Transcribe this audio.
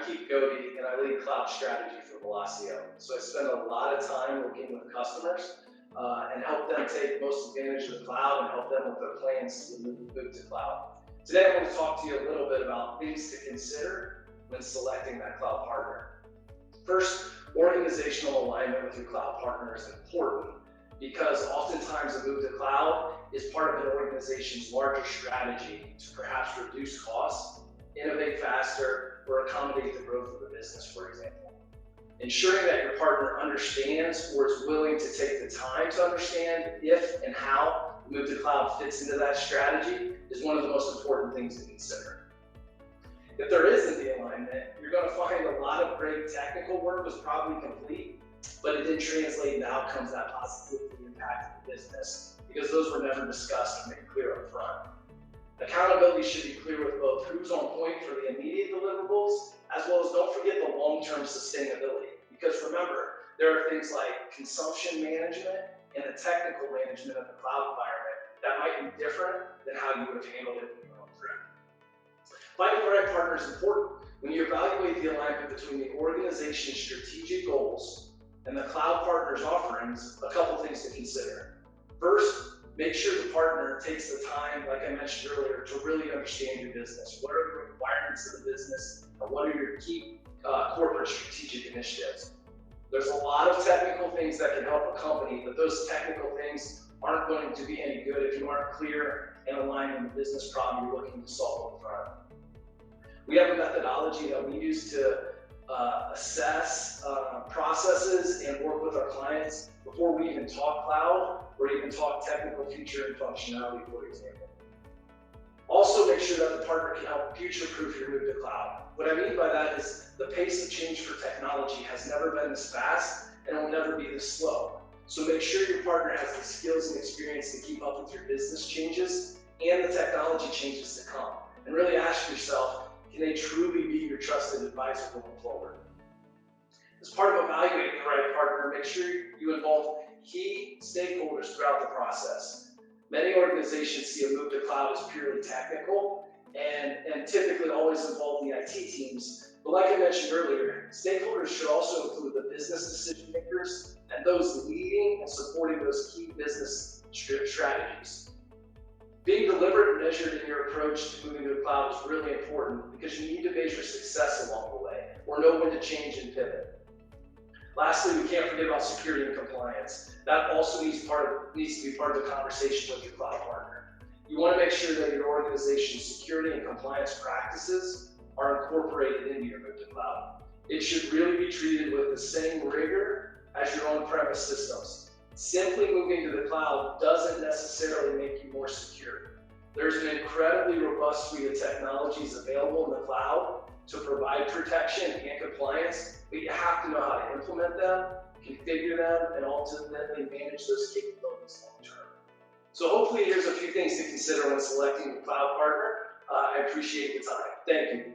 Keith Goody, and I lead cloud strategy for Velosio. So I spend a lot of time working with customers and help them take most advantage of the cloud and help them with their plans to move to cloud. Today I want to talk to you a little bit about things to consider when selecting that cloud partner. First, organizational alignment with your cloud partner is important because oftentimes a move to cloud is part of an organization's larger strategy to perhaps reduce costs, innovate faster, or accommodate the growth of the business, for example. Ensuring that your partner understands or is willing to take the time to understand if and how the move to cloud fits into that strategy is one of the most important things to consider. If there isn't the alignment, you're going to find a lot of great technical work was probably complete, but it didn't translate into outcomes that positively impacted the business because those were never discussed and made clear up front. Accountability should be clear with both who's on point for the immediate deliverables, as well as don't forget the long-term sustainability. Because remember, there are things like consumption management and the technical management of the cloud environment that might be different than how you would have handled it in your own prem. Finding the right partner is important. When you evaluate the alignment between the organization's strategic goals and the cloud partner's offerings, a couple things to consider. First, make sure the partner takes the time, like I mentioned earlier, to really understand your business. What are the requirements of the business, and what are your key corporate strategic initiatives? There's a lot of technical things that can help a company, but those technical things aren't going to be any good if you aren't clear and aligned in the business problem you're looking to solve up front. We have a methodology that we use to assess processes and work with our clients before we even talk cloud or even talk technical feature and functionality, for example. Also, make sure that the partner can help future-proof your move to cloud. What I mean by that is the pace of change for technology has never been this fast and will never be this slow. So make sure your partner has the skills and experience to keep up with your business changes and the technology changes to come. And really ask yourself, can they truly be your trusted advisor going forward? As part of evaluating the right partner, make sure you involve key stakeholders throughout the process. Many organizations see a move to cloud as purely technical and typically always involve the IT teams. But like I mentioned earlier, stakeholders should also include the business decision makers and those leading and supporting those key business strategies. Being deliberate and measured in your approach to moving to the cloud is really important because you need to measure success along the way or know when to change and pivot. Lastly, we can't forget about security and compliance. That also needs to be part of the conversation with your cloud partner. You want to make sure that your organization's security and compliance practices are incorporated into your move to cloud. It should really be treated with the same rigor as your on-premise systems. Simply moving to the cloud doesn't necessarily make you more secure. There's an incredibly robust suite of technologies available in the cloud to provide protection and compliance, but you have to know how to implement them, configure them, and ultimately manage those capabilities long term. So hopefully here's a few things to consider when selecting a cloud partner. I appreciate the time. Thank you.